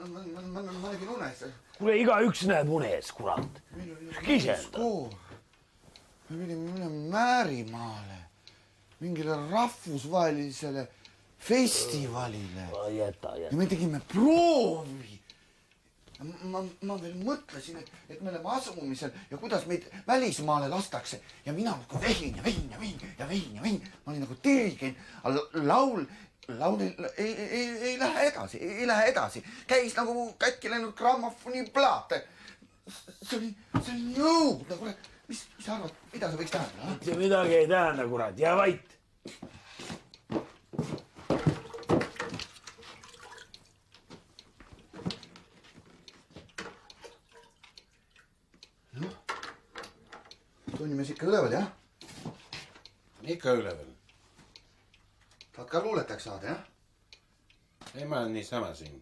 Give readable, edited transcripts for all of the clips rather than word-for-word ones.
ma nägin unes. Kuule, igaüks näeb unes, kurat. Kisenda. Me pidime minema Määrimaale mingile rahvusvahelisele festivalile. Ja me tegime proovi. Ma veel mõtlesin, et me oleme asumisel ja kuidas meid välismaale lastakse. Ja mina nagu vehin. Ma olin nagu dirigent. Laul ei lähe edasi. Käis nagu kätki läinud grammofoni plaate. See oli nõudne, kurat. Mis sa arvad, mida see võiks tähendada? See midagi ei tähenda, kurat. Jää vait. Tunnimees ikka üleval, jah? Ikka üleval. Tahad ka luuletaks saada, jah? Ei, ma olen niisama siin.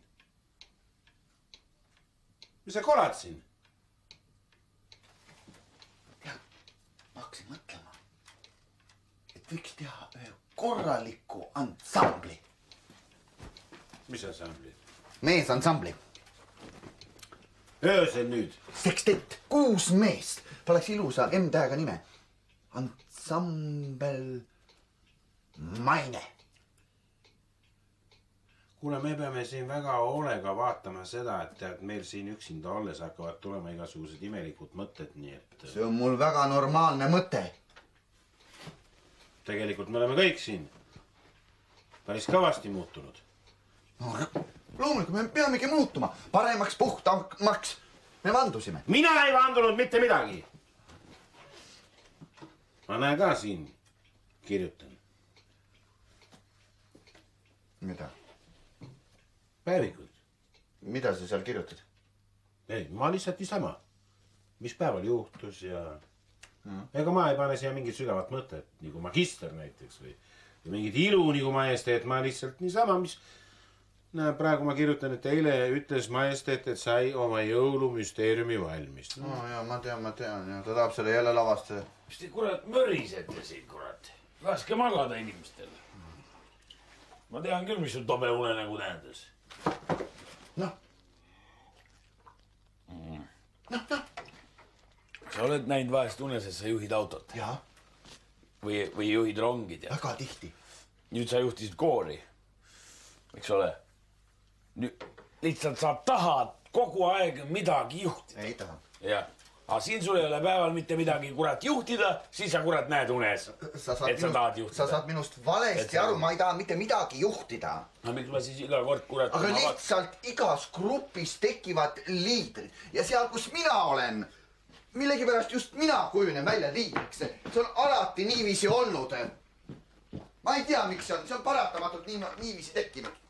Mis sa kolad siin? Ma hakkasin mõtlema, et võiks teha ühe korraliku ansambli. Mis ansambli? Meesansambli. Öösel nüüd. Sekstett, 6 meest. Oleks ilusa M-tähega nime. Ansambel Maine. Kuule, me peame siin väga hoolega vaatama seda, et meil siin üksinda olles hakkavad tulema igasugused imelikud mõtted, nii et... See on mul väga normaalne mõte. Tegelikult me oleme kõik siin päris kõvasti muutunud. No, loomulikult me peamegi muutuma. Paremaks, puhtamaks. Me vandusime. Mina ei vandunud mitte midagi. Ma näen ka siin. Kirjutan. Mida? Päevikud. Mida sa seal kirjutad? Ei, ma lihtsalt niisama. Mis päeval juhtus ja... Ega ma ei pane siia mingit sügavat mõtet, nagu magister näiteks või mingit ilu nagu majesteet. Ma lihtsalt niisama, mis... Praegu ma kirjutan, et eile ütles majesteet, et sai oma jõulumüsteeriumi valmis. No ja ma tean ja ta tahab selle jälle lavastada. Mis te kurat mörisete siin, kurat? Laske magada inimestel. Ma tean küll, mis sul tobe unenägu tähendas. Noh. Sa oled näinud vahest unes, et sa juhid autot? Jaa. Või juhid rongid? Väga tihti. Nüüd sa juhtisid koori. Eks ole? Nüüd lihtsalt sa tahad kogu aeg midagi juhtida. Ei taha. Jah. Aga siin sul ei ole päeval mitte midagi kurat juhtida, siis sa kurat näed unes, et sa tahad juhtida. Sa saad minust valesti aru, ma ei taha mitte midagi juhtida. No miks ma siis iga kord kurat... Aga lihtsalt igas grupis tekivad liidrid. Ja seal, kus mina olen, millegipärast just mina kujunen välja liidriks. See on alati niiviisi olnud. Ma ei tea, miks see on paratamatult niiviisi tekkinud.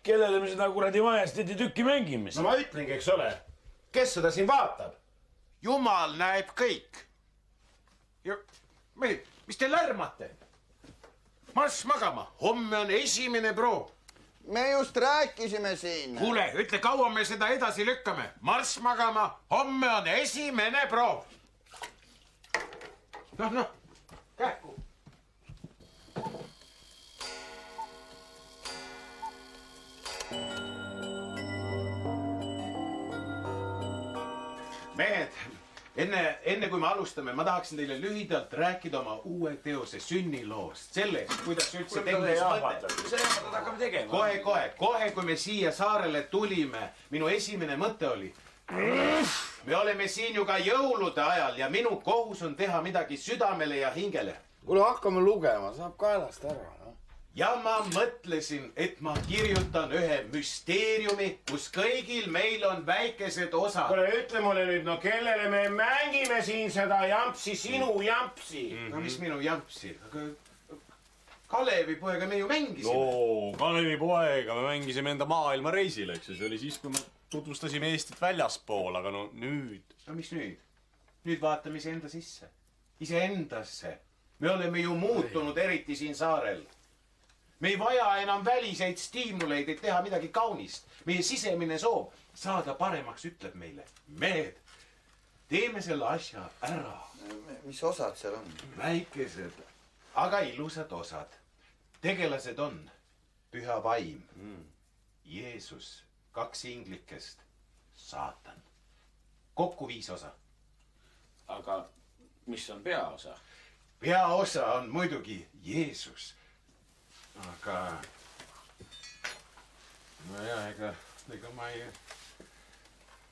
Kellele me seda kuradi majesteedi tükki mängime? No ma ütlengi, eks ole, kes seda siin vaatab? Jumal näeb kõik. Ja mehed, mis te lärmate? Marss magama, homme on esimene proov. Me just rääkisime siin. Kuule, ütle, kaua me seda edasi lükkame. Marss magama, homme on esimene proov. Noh, kähku. Mehed, enne kui me alustame, ma tahaksin teile lühidalt rääkida oma uue teose sünniloost. Sellest, kuidas üldse tekkis mõte. Seda hakkame tegema. Kohe, kui me siia saarele tulime, minu esimene mõte oli. Me oleme siin ju ka jõulude ajal ja minu kohus on teha midagi südamele ja hingele. Kuule, hakkame lugema, saab kaelast ära. Ja ma mõtlesin, et ma kirjutan ühe müsteeriumi, kus kõigil meil on väikesed osad. Kuule, ütle mulle nüüd, no kellele me mängime siin seda jampsi, sinu jampsi? No mis minu jampsi? Kalevi poega me ju mängisime. No, Kalevi poega me mängisime enda maailmareisile, eks ju. See oli siis, kui me tutvustasime Eestit väljaspool, aga no nüüd. No mis nüüd? Nüüd vaatame iseenda sisse. Iseendasse. Me oleme ju muutunud eriti siin saarel. Me ei vaja enam väliseid stiimuleid, et teha midagi kaunist. Meie sisemine soov saada paremaks ütleb meile. Mehed, teeme selle asja ära. Mis osad seal on? Väikesed aga ilusad osad. Tegelased on Püha Vaim, Jeesus, 2 inglikest, saatan. Kokku 5 osa. aga mis on peaosa? Peaosa on muidugi Jeesus. Aga no ja, ega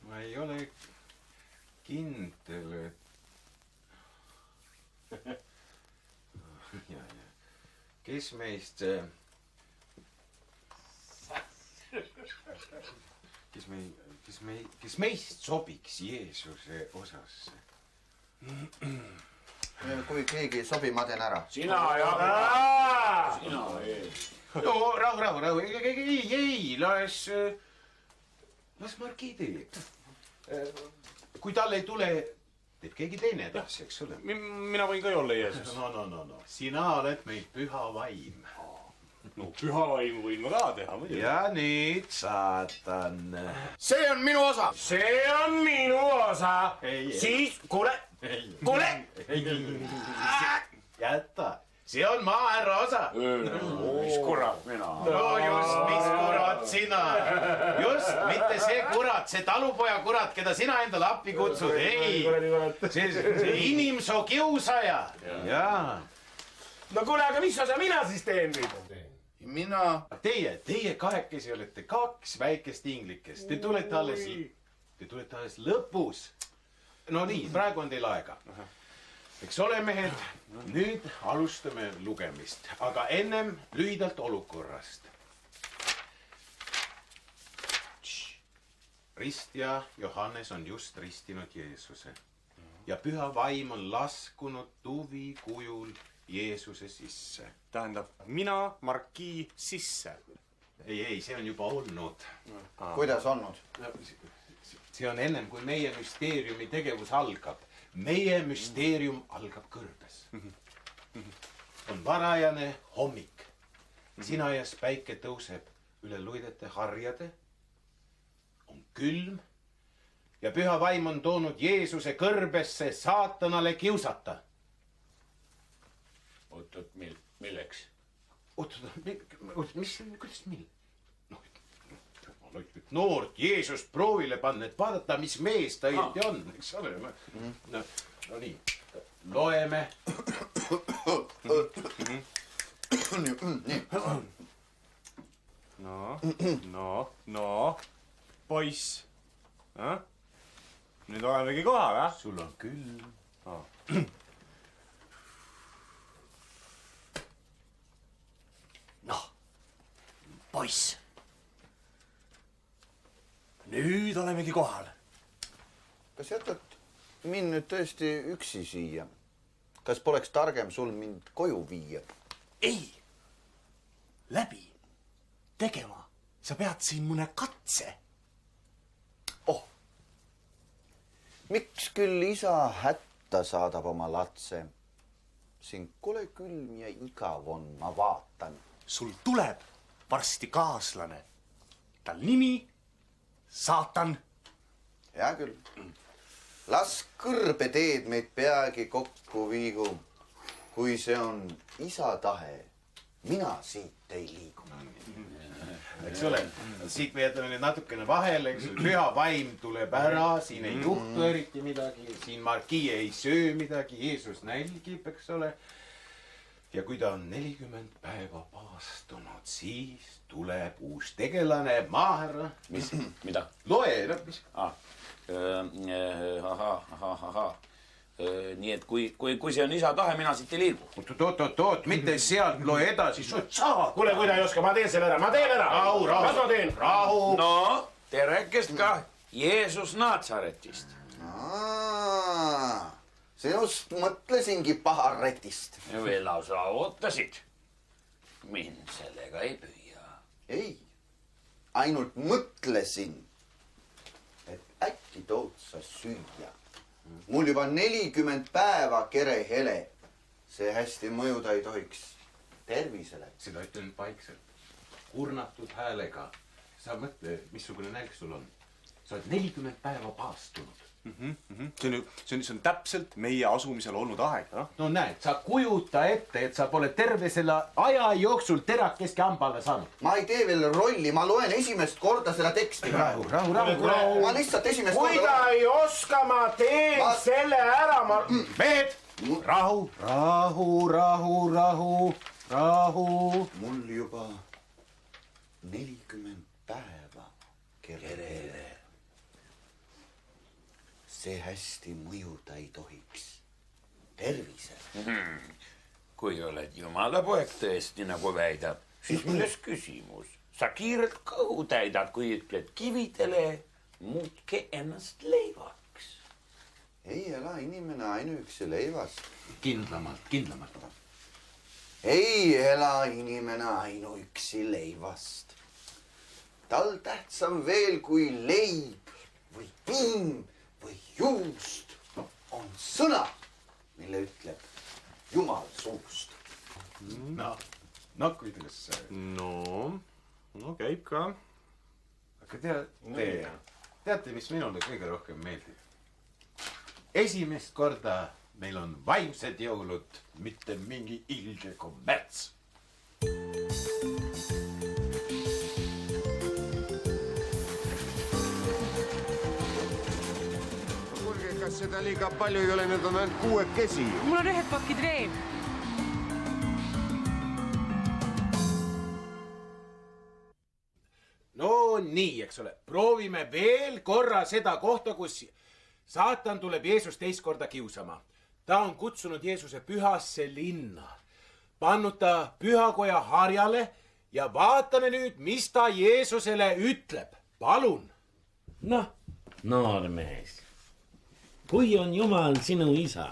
ma ei ole kindel, et ja. Kes meist sobiks Jeesuse osasse? kui keegi ei sobi, ma teen ära. Sina ja... Sina ei. No rahu. Ei, las Marki teeb. Kui tal ei tule, teeb keegi teine edasi, eks ole. Mina võin ka ju olla Jeesus. No. Sina oled meil Püha Vaim. No Püha Vaimu võin ma ka teha muidugi. Ja nüüd saatan. see on minu osa. see on minu osa. Siis, kuule. Jäta, see on maahärra osa. Mis kurat mina? No just, mis kurat sina. Just, mitte see kurat, see talupoja kurat, keda sina endale appi kutsud. Ei, see inimsoo kiusaja. Jaa. no kuule, aga mis osa mina siis teen nüüd? mina. Teie 2 olete 2 väikest inglikest. Te tulete alles lõpus. No nii, praegu on teil aega. Eks ole, mehed, nüüd alustame lugemist. Aga ennem lühidalt olukorrast. Ristja Johannes on just ristinud Jeesuse. Ja Püha Vaim on laskunud tuvi kujul Jeesuse sisse. Tähendab, mina Marki sisse. Ei, see on juba olnud. kuidas olnud? See on ennem, kui meie müsteeriumi tegevus algab. Meie müsteerium algab kõrbes. On varajane hommik. Sinajas päike tõuseb üle luidete harjade. On külm. Ja Püha Vaim on toonud Jeesuse kõrbesse saatanale kiusata. Oot, milleks? Kuidas mil? Noort Jeesust proovile panna, et vaadata, mis mees ta õieti on, eks ole. No nii, loeme. No, poiss. Nüüd olemegi kohal, jah? Sul on küll. Noh, poiss. Nüüd olemegi kohal. kas jätad mind nüüd tõesti üksi siia? Kas poleks targem sul mind koju viia? Ei, läbi tegema. Sa pead siin mõne katse. Miks küll isa hätta saadab oma latse? Siin kole külm ja igav on, ma vaatan. Sul tuleb varsti kaaslane. Tal nimi Saatan. Hea küll. Las kõrbeteed meid peagi kokku viigu. Kui see on isa tahe, mina siit ei liigu. Eks ole, siit me jätame nüüd natukene vahele, eks ole, Püha Vaim tuleb ära, siin ei juhtu eriti midagi, siin Marki ei söö midagi, Jeesus nälgib, eks ole. Ja kui ta on 40 päeva paastunud, siis tuleb uus tegelane, maahärra. Mis? Mida? Loe, no mis? Nii et kui see on isa tahe, mina siit ei liigu. Oot, mitte sealt loe edasi, saad. kuule, kui ta ei oska, ma teen selle ära, ma teen ära. Rahu. Kas ma teen? Rahu. No, te rääkist ka Jeesus Naatsaretist. Sinust mõtlesingi paharetist. Veel lausa ootasid. Mind sellega ei püüa. Ei, ainult mõtlesin, et äkki tood sa süüa. Mul juba 40 päeva kere hele. See hästi mõjuda ei tohiks tervisele. Seda ütlen paikselt, kurnatud häälega. Sa mõtle, missugune nälg sul on. Sa oled 40 päeva paastunud. See on täpselt meie asumisel olnud aeg, noh. no näed, sa kujuta ette, et sa pole terve selle aja jooksul terakest hamba alla saanud. ma ei tee veel rolli, ma loen esimest korda seda teksti praegu. Rahu. ma lihtsalt esimest kui ta korda. ei oska, ma teen selle ära, mehed, rahu. mul juba 40 päeva kerele. see hästi mõjuda ei tohiks tervisele. Kui oled jumala poeg tõesti, nagu väidab, siis milles küsimus? Sa kiirelt kõhu täidad, kui ütled kividele, muutke ennast leivaks. ei ela inimene ainuüksi leivast. Kindlamalt. ei ela inimene ainuüksi leivast. tal tähtsam veel kui leib või piim või juust on sõna, mille ütleb Jumal suust. No kuidas see? No käib ka. Aga teate, mis minule kõige rohkem meeldib? Esimest korda meil on vaimsed jõulud, mitte mingi ilge kommerts. kuulge, kas seda liiga palju ei ole, need on ainult 6 mul on 1 pakid veel. No nii, eks ole, proovime veel korra seda kohta, kus saatan tuleb Jeesust teist korda kiusama. Ta on kutsunud Jeesuse pühasse linna, pannud ta pühakoja harjale ja vaatame nüüd, mis ta Jeesusele ütleb. Palun. Noh, noormees, kui on Jumal sinu isa,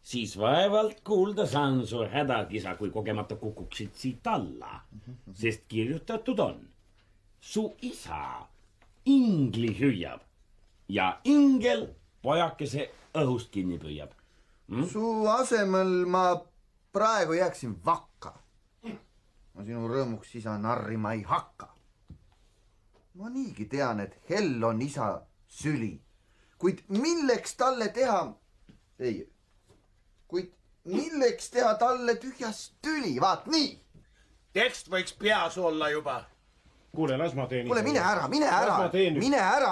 siis vaevalt kuulda saan su hädakisa, kui kogemata kukuksid siit alla, sest kirjutatud on. Su isa ingli hüüab ja ingel pojakese õhust kinni püüab. su asemel ma praegu jääksin vakka. ma sinu rõõmuks isa narrima ei hakka. ma niigi tean, et hell on isa süli, kuid milleks teha talle tühjast tüli, vaat nii. Tekst võiks peas olla juba. kuule, las ma teen. kuule, mine ära,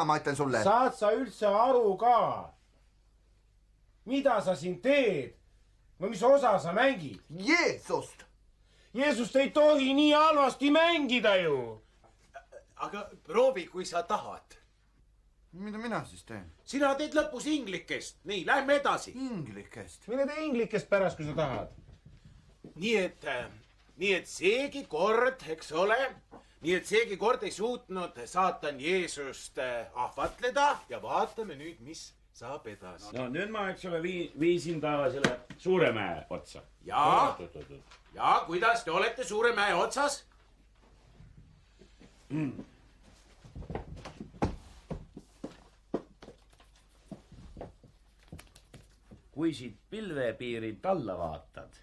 ma ütlen sulle. saad sa üldse aru ka? mida sa siin teed? no mis osa sa mängid? Jeesust. Jeesust ei tohi nii halvasti mängida ju. Aga proovi, kui sa tahad. mida mina siis teen? Sina teed lõpus inglikest. Nii, lähme edasi. inglikest. mine tee inglikest pärast, kui sa tahad. Nii et seegi kord, eks ole, ei suutnud saatan Jeesust ahvatleda ja vaatame nüüd, mis saab edasi. No nüüd ma, eks ole, viisin ta selle Suuremäe otsa. Ja kuidas te olete Suuremäe otsas? Kui siit pilvepiirilt alla vaatad,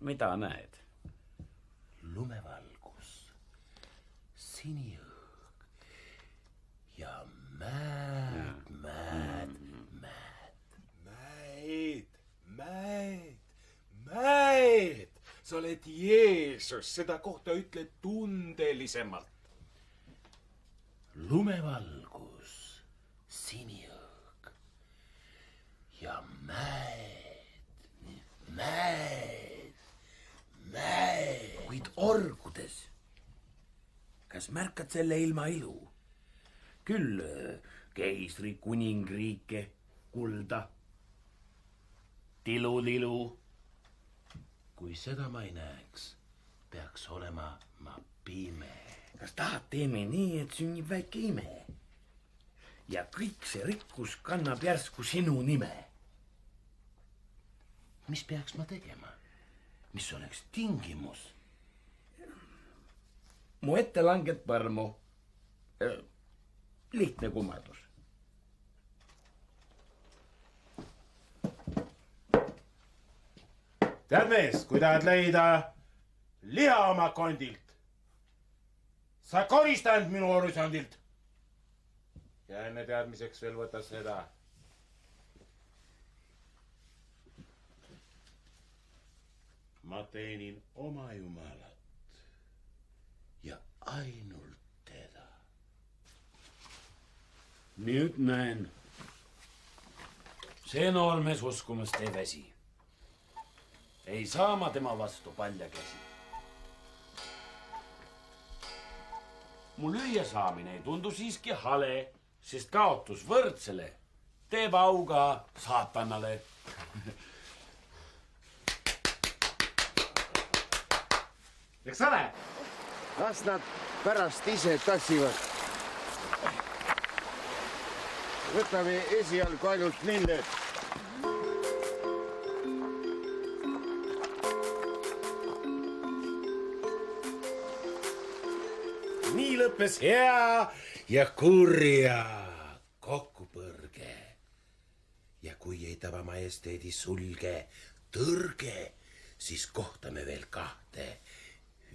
mida näed? Lumevalgus, siniõhk ja mäed. Sa oled Jeesus, seda kohta ütle tundelisemalt. Lumevalgus, siniõhk ja mäed. Kuid orgudes, kas märkad selle ilma ilu? Küll keisri kuningriike, kulda, tilulilu. Kui seda ma ei näeks, peaks olema ma pime. Kas tahad, teeme nii, et sünnib väike ime? Ja kõik see rikkus kannab järsku sinu nime. Mis peaks ma tegema? Mis oleks tingimus? Mu ette langed põrmu. Lihtne kummardus. tead mees, kui tahad leida liha oma kondilt, sa korista end minu horisondilt. ja enne teadmiseks veel võta seda. Ma teenin oma jumalat ja ainult teda. Nüüd näen. See noormees uskumast ei väsi. Ei saa ma tema vastu palja käsi. Mu lüüa saamine ei tundu siiski hale, sest kaotus võrdsele teeb auga saatanale. Eks ole? Kas nad pärast ise tassivad? Võtame esialgu ainult nende. Nii lõppes hea ja kurja kokkupõrge. Ja kui ei tava majesteedi sulge tõrge, siis kohtame veel kahte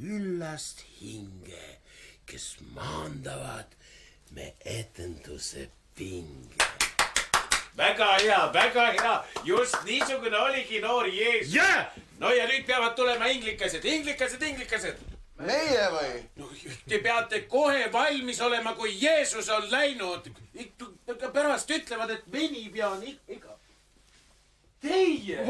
üllast hinge, kes maandavad me etenduse pinge. väga hea, just niisugune oligi noor Jeesus. Yeah! No ja nüüd peavad tulema inglikased. meie või? No, te peate kohe valmis olema, kui Jeesus on läinud. Pärast ütlevad, et veni pean ikka. Teie!